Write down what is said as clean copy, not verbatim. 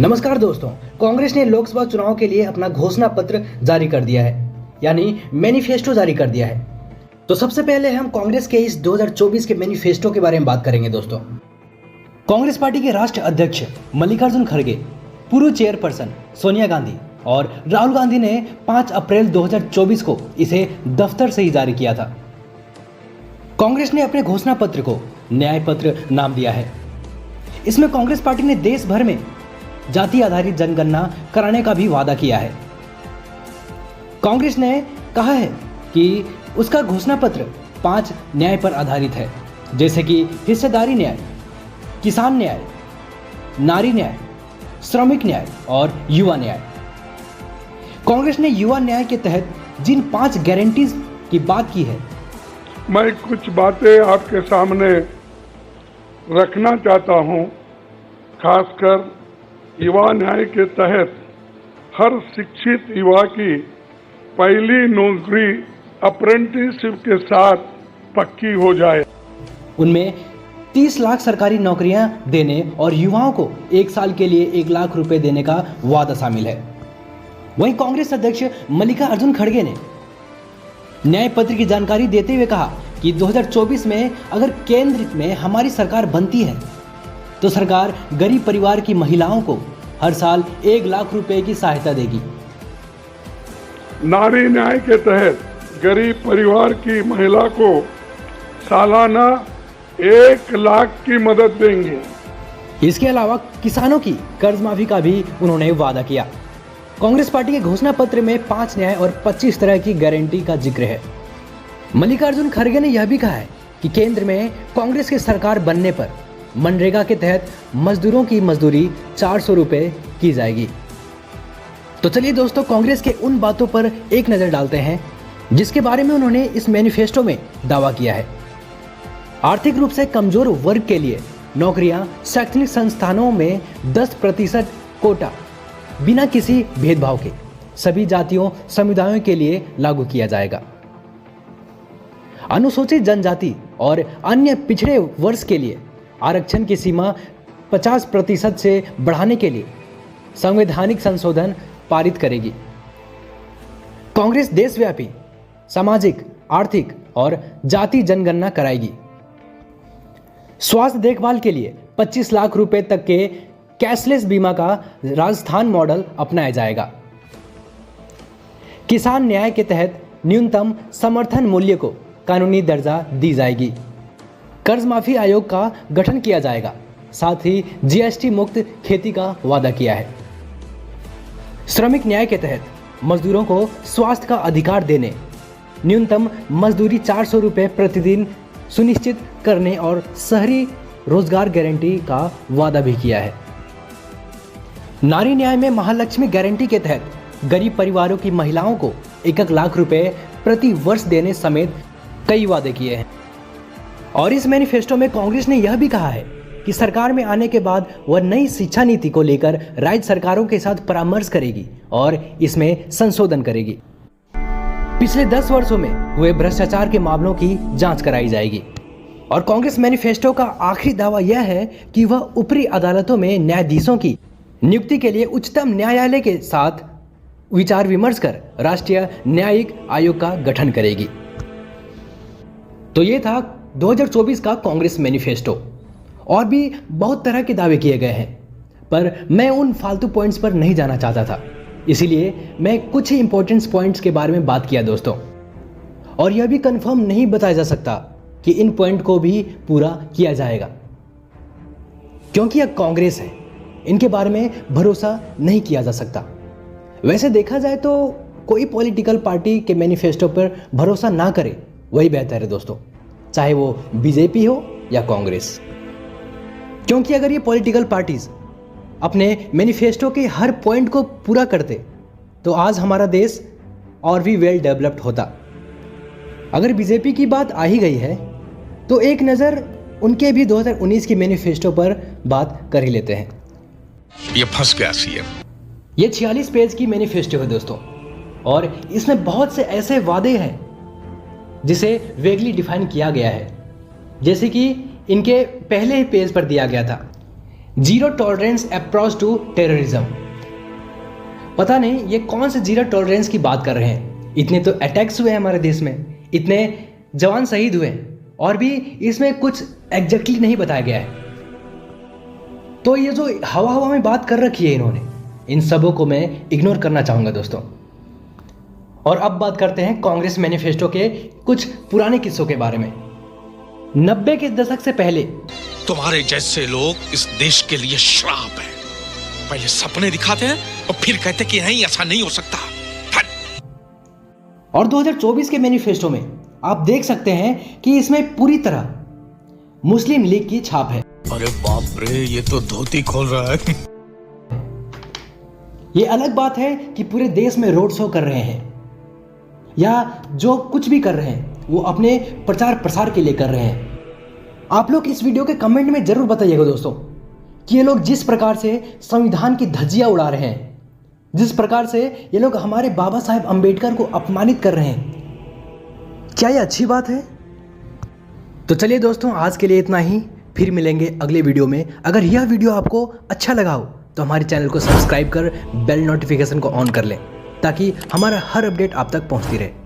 नमस्कार दोस्तों, कांग्रेस ने लोकसभा चुनाव के लिए अपना घोषणा पत्र जारी कर दिया है, यानी मैनिफेस्टो जारी कर दिया है। तो सबसे पहले हम कांग्रेस के इस 2024 के मैनिफेस्टो के बारे में बात करेंगे दोस्तों। कांग्रेस पार्टी के राष्ट्रीय अध्यक्ष मल्लिकार्जुन खड़गे, पूर्व चेयरपर्सन सोनिया गांधी और राहुल गांधी ने 5 अप्रैल 2024 को इसे दफ्तर से ही जारी किया था। कांग्रेस ने अपने घोषणा पत्र को न्याय पत्र नाम दिया है। इसमें कांग्रेस पार्टी ने देश भर में जाति आधारित जनगणना कराने का भी वादा किया है। कांग्रेस ने कहा है कि उसका घोषणा पत्र 5 न्याय पर आधारित है, जैसे कि हिस्सेदारी न्याय, किसान न्याय, नारी न्याय, श्रमिक न्याय और युवा न्याय। कांग्रेस ने युवा न्याय के तहत जिन 5 गारंटीज की बात की है, मैं कुछ बातें आपके सामने रखना चाहता हूं। खासकर युवा न्याय के तहत हर शिक्षित युवा की पहली नौकरी अप्रेंटिसशिप के साथ पक्की हो जाए। उनमें 30 लाख सरकारी नौकरियां देने और युवाओं को 1 साल के लिए 1 लाख रुपए देने का वादा शामिल है। वहीं कांग्रेस अध्यक्ष मल्लिकार्जुन खड़गे ने न्याय पत्र की जानकारी देते हुए कहा कि 2024 में अगर केंद्र में हमारी सरकार बनती है तो सरकार गरीब परिवार की महिलाओं को हर साल 1 लाख रुपए की सहायता देगी। नारी न्याय के तहत गरीब परिवार की महिला को सालाना 1 लाख की मदद देंगे। इसके अलावा किसानों की कर्ज माफी का भी उन्होंने वादा किया। कांग्रेस पार्टी के घोषणा पत्र में 5 न्याय और 25 तरह की गारंटी का जिक्र है। मल्लिकार्जुन खड़गे ने यह भी कहा है कि केंद्र में कांग्रेस की सरकार बनने पर मनरेगा के तहत मजदूरों की मजदूरी 400 रुपए की जाएगी। तो चलिए दोस्तों, कांग्रेस के उन बातों पर एक नजर डालते हैं जिसके बारे में उन्होंने इस मैनिफेस्टो में दावा किया है। आर्थिक रूप से कमजोर वर्ग के लिए नौकरियां शैक्षणिक संस्थानों में 10% कोटा बिना किसी भेदभाव के सभी जातियों समुदायों के लिए लागू किया जाएगा। अनुसूचित जनजाति और अन्य पिछड़े वर्ग के लिए आरक्षण की सीमा 50% से बढ़ाने के लिए संवैधानिक संशोधन पारित करेगी। कांग्रेस देशव्यापी सामाजिक, आर्थिक और जाति जनगणना कराएगी। स्वास्थ्य देखभाल के लिए 25 लाख रुपए तक के कैशलेस बीमा का राजस्थान मॉडल अपनाया जाएगा। किसान न्याय के तहत न्यूनतम समर्थन मूल्य को कानूनी दर्जा दी जाएगी। कर्ज माफी आयोग का गठन किया जाएगा। साथ ही जीएसटी मुक्त खेती का वादा किया है। श्रमिक न्याय के तहत मजदूरों को स्वास्थ्य का अधिकार देने, न्यूनतम मजदूरी 400 रुपए प्रतिदिन सुनिश्चित करने और शहरी रोजगार गारंटी का वादा भी किया है। नारी न्याय में महालक्ष्मी गारंटी के तहत गरीब परिवारों की महिलाओं को 1 लाख रुपए प्रति वर्ष देने समेत कई वादे किए हैं। और इस मैनिफेस्टो में कांग्रेस ने यह भी कहा है कि सरकार में आने के बाद वह नई शिक्षा नीति को लेकर राज्य सरकारों के साथ परामर्श करेगी और इसमें संशोधन करेगी। पिछले 10 वर्षों में हुए भ्रष्टाचार के मामलों की जांच कराई जाएगी। और कांग्रेस मैनिफेस्टो का आखिरी दावा यह है कि वह ऊपरी अदालतों में न्यायाधीशों की नियुक्ति के लिए उच्चतम न्यायालय के साथ विचार विमर्श कर राष्ट्रीय न्यायिक आयोग का गठन करेगी। तो ये था 2024 का कांग्रेस मैनिफेस्टो। और भी बहुत तरह के दावे किए गए हैं, पर मैं उन फालतू पॉइंट्स पर नहीं जाना चाहता था, इसीलिए मैं कुछ ही इंपॉर्टेंट पॉइंट्स के बारे में बात किया दोस्तों। और यह भी कंफर्म नहीं बताया जा सकता कि इन पॉइंट को भी पूरा किया जाएगा, क्योंकि यह कांग्रेस है, इनके बारे में भरोसा नहीं किया जा सकता। वैसे देखा जाए तो कोई पॉलिटिकल पार्टी के मैनिफेस्टो पर भरोसा ना करे वही बेहतर है दोस्तों, चाहे वो बीजेपी हो या कांग्रेस। क्योंकि अगर ये पॉलिटिकल पार्टीज अपने मैनिफेस्टो के हर पॉइंट को पूरा करते तो आज हमारा देश और भी वेल डेवलप्ड होता। अगर बीजेपी की बात आ ही गई है तो एक नज़र उनके भी 2019 की मैनिफेस्टो पर बात कर ही लेते हैं। ये फंस गया सीएम। ये 46 पेज की मैनिफेस्टो है दोस्तों, और इसमें बहुत से ऐसे वादे हैं जिसे वेगली डिफाइन किया गया है, जैसे कि इनके पहले ही पेज पर दिया गया था zero tolerance approach to terrorism. पता नहीं ये कौन से जीरो टॉलरेंस की बात कर रहे हैं। इतने तो अटैक्स हुए हैं हमारे देश में, इतने जवान शहीद हुए, और भी इसमें कुछ एग्जैक्टली नहीं बताया गया है। तो ये जो हवा हवा में बात कर रखी है इन्होंने, इन सबों को मैं इग्नोर करना चाहूँगा दोस्तों। और अब बात करते हैं कांग्रेस मैनिफेस्टो के कुछ पुराने किस्सों के बारे में। 90 के दशक से पहले तुम्हारे जैसे लोग इस देश के लिए श्राप है। पहले सपने दिखाते हैं और फिर कहते कि नहीं, ऐसा नहीं हो सकता। और 2024 के मैनिफेस्टो में आप देख सकते हैं कि इसमें पूरी तरह मुस्लिम लीग की छाप है। अरे बाप रे, ये तो धोती खोल रहा है। ये अलग बात है कि पूरे देश में रोड शो कर रहे हैं या जो कुछ भी कर रहे हैं वो अपने प्रचार प्रसार के लिए कर रहे हैं। आप लोग इस वीडियो के कमेंट में जरूर बताइएगा दोस्तों कि ये लोग जिस प्रकार से संविधान की धज्जियां उड़ा रहे हैं, जिस प्रकार से ये लोग हमारे बाबा साहेब अंबेडकर को अपमानित कर रहे हैं, क्या ये अच्छी बात है? तो चलिए दोस्तों, आज के लिए इतना ही। फिर मिलेंगे अगले वीडियो में। अगर यह वीडियो आपको अच्छा लगा हो तो हमारे चैनल को सब्सक्राइब कर बेल नोटिफिकेशन को ऑन कर लें ताकि हमारा हर अपडेट आप तक पहुंचती रहे।